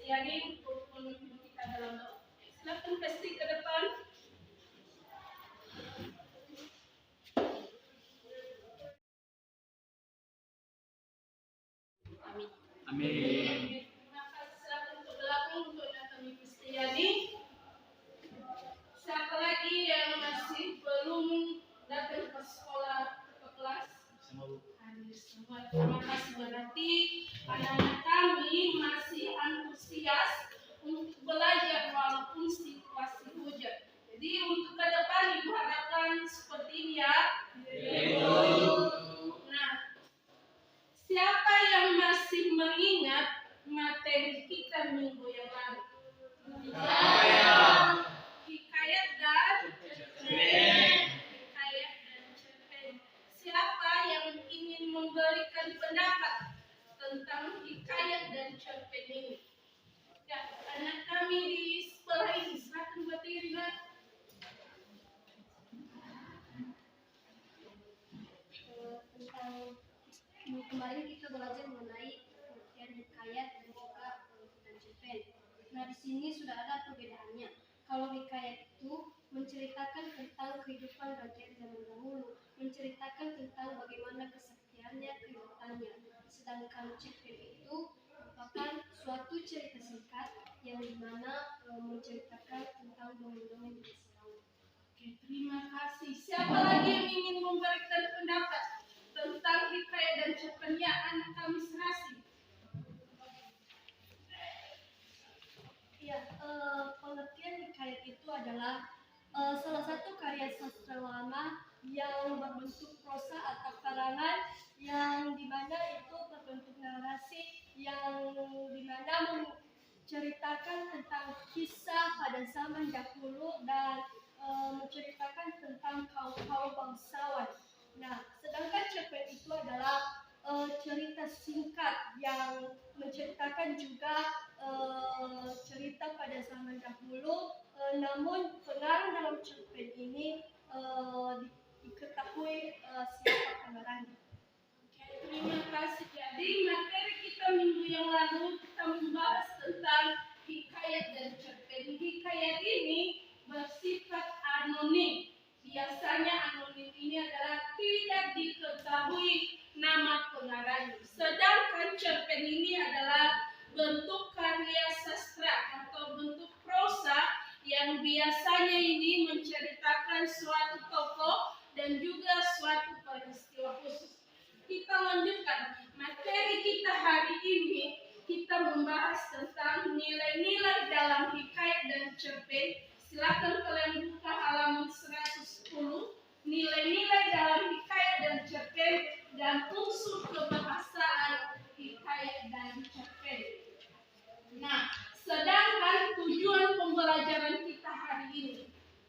Kristiani untuk memimpin kita dalam doa. Silakan pasti ke depan. Amin. Amin. Terima kasih. Silakan ke belakang untuk kami Kristiani. Siapa lagi yang masih belum datang ke sekolah, ke kelas? Semua. Terima kasih, berarti anak-anak kami masih antusias untuk belajar walaupun situasi hujan. Jadi untuk ke depan Ibu harapkan seperti ini ya. Nah, siapa yang masih mengingat materi kita minggu yang lalu? Hikayat dan cerpen. Siapa yang ingin memberikan pendapat tentang hikayat dan cerpen ini? Ya, anak kami di sekolah ini silakan berdiri. Tentang kemarin kita belajar mengenai pengertian hikayat dan juga tentang cerpen. Nah, di sini sudah ada perbedaannya. Kalau hikayat itu menceritakan tentang kehidupan raja zaman dahulu, menceritakan tentang bagaimana kesaktiannya, kehidupannya. Sedangkan cerpen itu merupakan suatu cerita singkat yang dimana menceritakan tentang dongeng-dongeng di masa lalu. Oke, terima kasih. Siapa lagi yang ingin memberikan pendapat tentang hikayat dan cerpennya anak kami Serasi? Ya, pengertian hikayat itu adalah salah satu karya sastra lama yang berbentuk prosa atau karangan yang dimana itu berbentuk narasi yang dimana menceritakan tentang kisah pada zaman dahulu dan menceritakan tentang kaum bangsawan. Nah, sedangkan cerpen itu adalah cerita singkat yang menceritakan juga cerita pada zaman dahulu, namun pengarang dalam cerpen ini diketahui siapa pengarangnya. Terima kasih. Jadi materi kita minggu yang lalu kita membahas tentang hikayat dan cerpen. Hikayat ini bersifat anonim. Biasanya anonim ini adalah tidak diketahui nama pengarangnya. Sedangkan cerpen ini adalah bentuk karya sastra atau bentuk prosa yang biasanya ini menceritakan suatu tokoh dan juga suatu peristiwa khusus. Kita lanjutkan materi kita hari ini. Kita membahas tentang nilai-nilai dalam hikayat dan cerpen. Silakan kalian buka halaman 110. Nilai-nilai dalam hikayat dan cerpen dan unsur kebahasaan hikayat dan cerpen. Nah, sedangkan tujuan pembelajaran kita hari ini,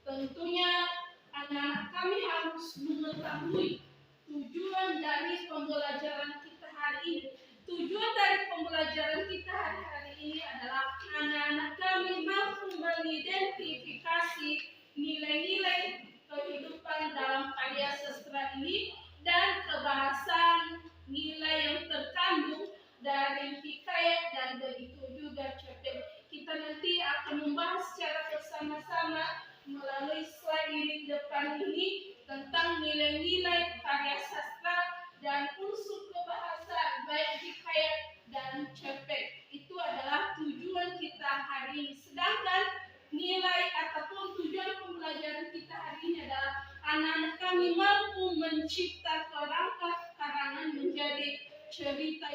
tentunya anak-anak kami harus mengetahui tujuan dari pembelajaran kita hari ini. Tujuan dari pembelajaran kita hari ini adalah anak-anak kami mampu mengidentifikasi nilai-nilai kehidupan dalam karya sastra ini dan kebahasan nilai yang terkandung dari hikayat dan begitu juga cerpen. Kita nanti akan membahas secara bersama-sama melalui slide di depan ini tentang nilai-nilai karya sastra dan unsur kebahasaan baik hikayat dan cerpen. Itu adalah tujuan kita hari ini. Sedangkan nilai ataupun tujuan pembelajaran kita hari ini adalah anak-anak kami mampu mencipta kerangka karangan menjadi cerita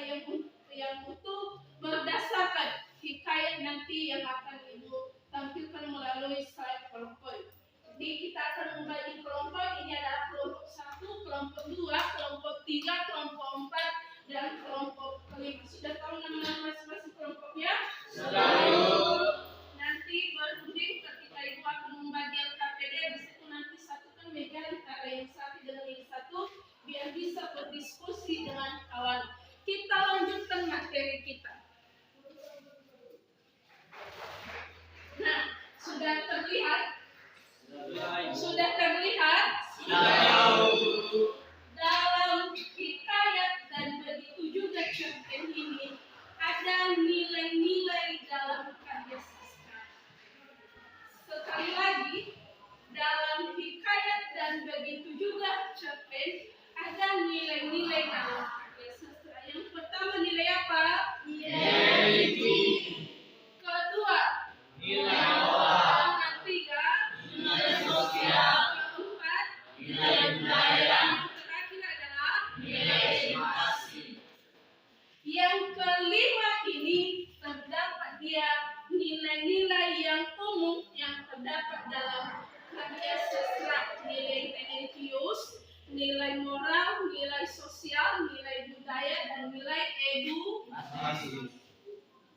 yang utuh berdasarkan hikayat nanti yang akan Ibu tampilkan melalui slide PowerPoint. Jadi kita akan membagi kelompok. Ini adalah kelompok 1, kelompok 2, kelompok 3, kelompok 4, dan kelompok 5. Sudah tahu nama-nama masing-masing kelompoknya? Sudah. Nanti berunding ketika Ibu akan membagi LKPD, di situ nanti satukan meja antara yang satu dengan yang satu biar bisa berdiskusi dengan kawan. Kita lanjutkan materi kita. Nah, sudah terlihat? Sudah terlihat? Dalam hikayat cerpen ada nilai-nilai dalam karya sastra. Yang pertama nilai apa? Nilai. Kedua, nilai moral. Yang ketiga, nilai sosial. Keempat, nilai budaya. Yang terakhir adalah nilai edukasi. Yang kelima ini terdapat dia nilai-nilai yang umum yang terdapat dalam karya sastra, nilai religius, nilai moral, nilai sosial, nilai budaya, dan nilai edukasi.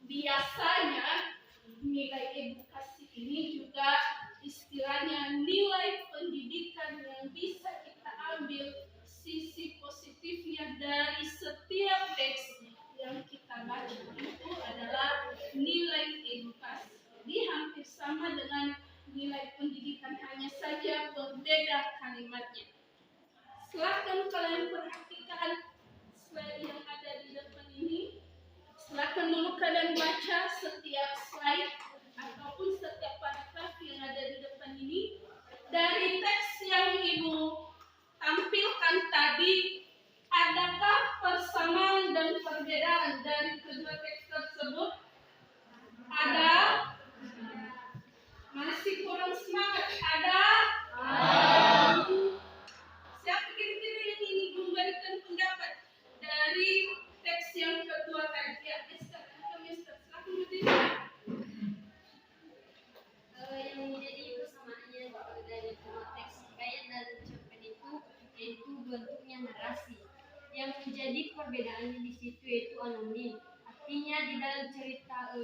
Biasanya nilai edukasi ini juga istilahnya nilai pendidikan yang bisa kita ambil sisi positifnya dari setiap teks yang kita baca itu adalah nilai edukasi. Jadi hampir sama dengan nilai pendidikan, hanya saja berbeda kalimatnya. Silakan kalian perhatikan slide yang ada di depan ini. Silakan dulu kalian baca setiap slide ataupun setiap paragraf yang ada di depan ini. Dari teks yang Ibu tampilkan tadi, adakah persamaan dan perbedaan dari kedua teks tersebut? Ada? Masih kurang semangat? Ada? Siapa kira-kira yang ingin memberikan pendapat dari teks yang kedua tadi? Ya, Esther, silakan berdiri. Yang menjadi persamaannya dari kedua teks hikayat dan cerpen itu yaitu bentuknya narasi. Yang menjadi perbedaannya di situ yaitu anonim. Artinya di dalam cerita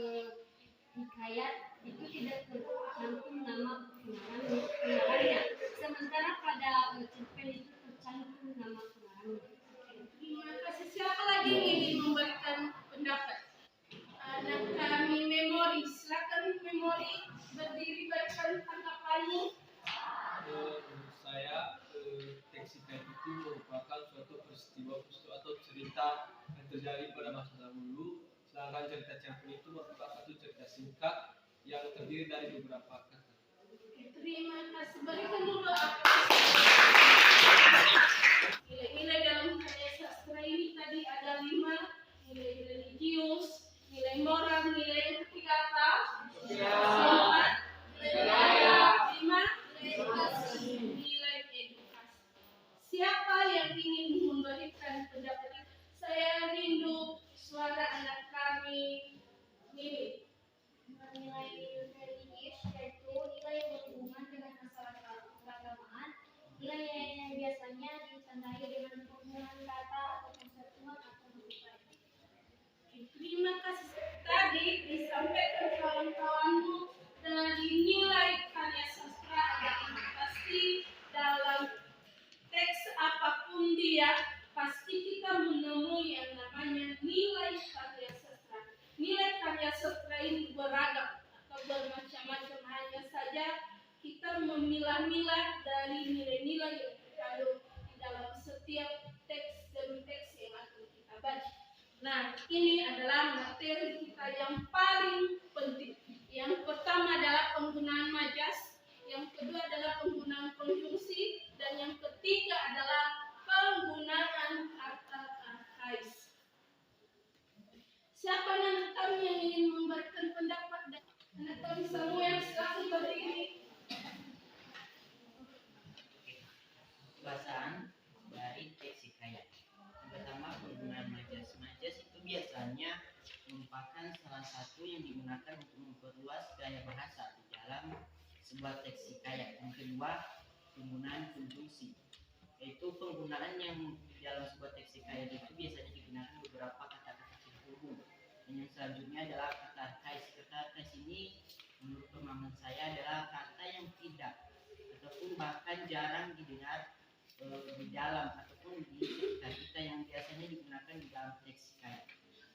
hikayat itu tidak tercantum nama pengarangnya, sementara pada cerpen itu tercantum nama pengarangnya. Terima kasih. Siapa lagi yang ingin memberikan pendapat? Anak kami memori, silakan memori berdiri berikan tanggapanmu. Menurut saya teks hikayat itu merupakan suatu peristiwa atau cerita yang terjadi pada masa dahulu, sedangkan cerita cerpen itu merupakan satu cerita singkat yang terdiri dari beberapa kata. Terima kasih. Berikan dulu apa nilai-nilai dalam karya sastra ini tadi ada 5: nilai religius, nilai moral, nilai yang ketiga apa? Keempat, nilai edukasi. Siapa yang ingin memberikan pendapat ini? Saya rindu suara anak kami. Nilai religius yaitu nilai yang berhubungan dengan masalah keagamaan, nilai yang biasanya ditandai dengan penggunaan kata atau persatuan atau berupa. Terima kasih. Tadi disampaikan kawan-kawanmu dari nilai karya sastra adalah pasti dalam teks apapun dia, pasti kita menemui yang namanya nilai karya sastra. Nilai karya sastra ini beragam atau bermacam-macam, hanya saja kita memilah-milah dari nilai-nilai yang terkandung di dalam setiap teks demi teks yang akan kita baca. Nah, ini adalah materi kita yang paling penting. Yang pertama adalah penggunaan majas, yang kedua adalah penggunaan konjungsi, dan yang ketiga adalah penggunaan kata arkais. Siapa anak kami yang ingin memberikan pendapat? Anak kami Samuel, silakan berdiri. Bahasan dari teks hikayat. Yang pertama, penggunaan majas. Majas itu biasanya merupakan salah satu yang digunakan untuk memperluas gaya bahasa di dalam sebuah teks hikayat. Yang kedua, penggunaan konjungsi, yaitu penggunaan yang di dalam sebuah teks hikayat itu biasanya digunakan beberapa kata-kata terhubung. Dan yang selanjutnya adalah kata arkais. Kata arkais ini menurut pemahaman saya adalah kata yang tidak ataupun bahkan jarang didengar di dalam ataupun di cerita kita yang biasanya digunakan di dalam teks hikayat.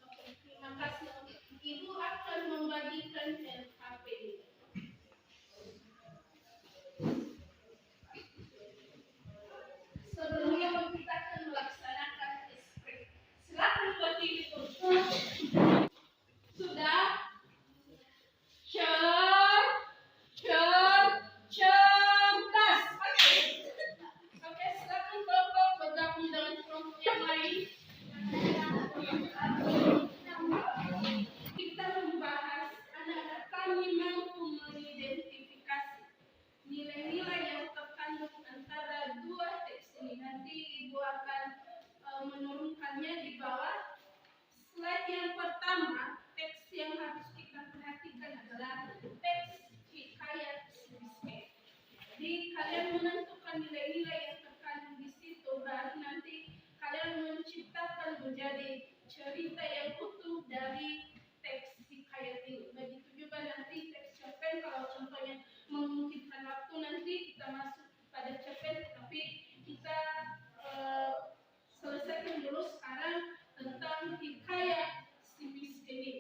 Oke, terima kasih. Ibu akan membagikan LKP ini. Sebelumnya kita akan melaksanakan esprek. Silakan berdiri dulu. Sudah? Cerdas. Oke, silakan Ibu akan menurunkannya di bawah. Slide yang pertama, teks yang harus kita perhatikan adalah teks hikayat miskin. Jadi kalian menentukan nilai-nilai yang terkandung di situ, baru nanti kalian menciptakan menjadi cerita yang utuh dari teks hikayat ini. Begitu juga nanti teks cerpen, kalau contohnya memungkinkan waktu nanti kita masuk pada cerpen, tapi kita selesaikan dulu sekarang tentang hikayat si miskin ini.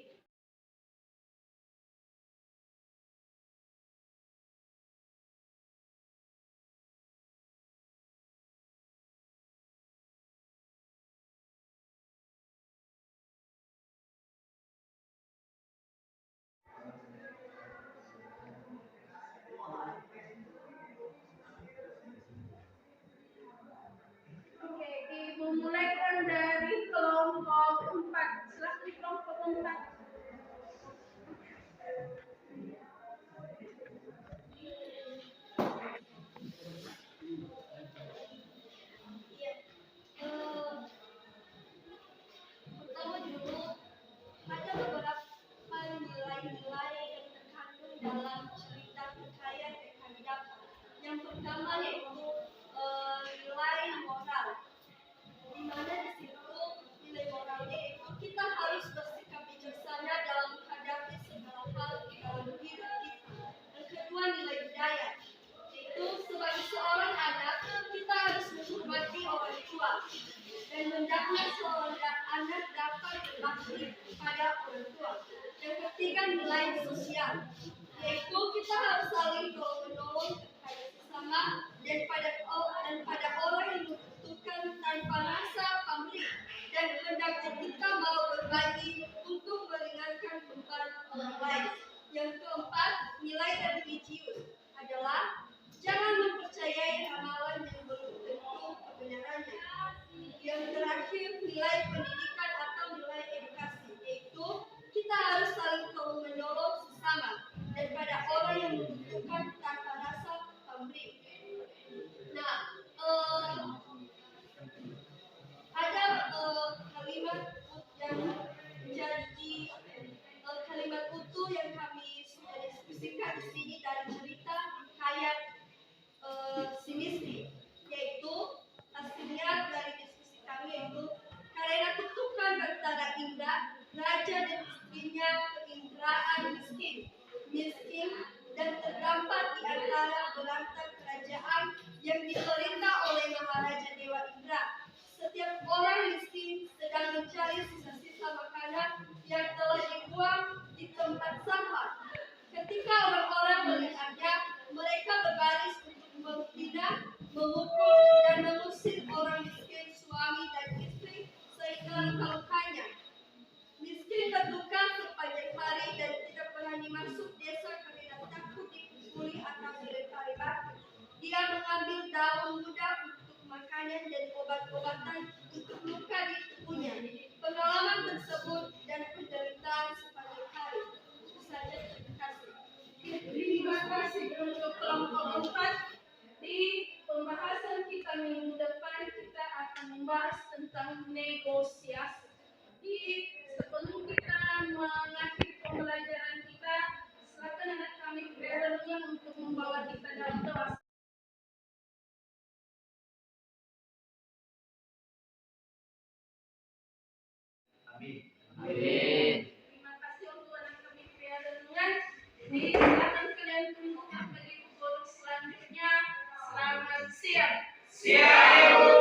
Oke, Ibu mulaikan dari kelompok 4. Silakan kelompok 4. Pertama dulu ada beberapa nilai-nilai yang terkandung dalam cerita hikayat yang kami dapat. Yang pertama yaitu nilai moral, di mana di situ nilai moralnya itu kita harus bersikap bijaksana dalam menghadapi segala hal di dalam hidup kita. Yang kedua nilai budaya, yaitu sebagai seorang anak kita harus menghormati orang tua dan hendaknya seorang anak dapat berbakti pada orang tua. Yang ketiga nilai sosial, yaitu kita harus saling tolong-menolong kepada sesama dan pada orang yang membutuhkan tanpa rasa pamrih, dan hendaknya kita mau berbagi untuk meringankan beban orang lain. Yang keempat nilai religius adalah jangan mempercayai ramalan yang belum tentu kebenarannya. Yang terakhir nilai pendidikan atau nilai edukasi, yaitu kita harus saling tolong menolong sesama dan pada orang yang membutuhkan tanpa rasa pamrih. Nah, ada kalimat yang menjadi kalimat utuh yang kami sudah diskusikan di sini dari cerita hikayat si miskin, yaitu hasilnya dari diskusi kami yaitu karena kutukan bertanda indah, raja dan istrinya keindraan miskin dan terdampar di antara berantang kerajaan yang diperintah oleh Maharaja Dewa Indra. Setiap orang miskin sedang mencari sisa-sisa makanan yang telah dibuang di tempat sampah. Ketika orang-orang melihatnya, mereka berbaris untuk menghina, memukul, dan mengusir orang miskin, suami dan istri, sehingga luka-lukanya. Miskin berduka sepanjang hari dan tidak berani masuk desa karena takut dipukuli atau dilempari batu. Dia mengambil daun muda untuk makanan dan obat-obatan untuk luka di tubuhnya. Pengalaman tersebut dan penderitaan sepanjang hari. Itu saja, terima kasih. Terima kasih untuk kelompok 4. Di pembahasan kita minggu depan kita akan membahas tentang negosiasi. Jadi sebelum kita mengakhiri pembelajaran kita, silakan anak kami kreatornya untuk membawa kita dalam doa. Amin. Terima kasih untuk anak kami kreatornya. Silakan kalian tunggu sampai di guru selanjutnya. Selamat siang. Siap.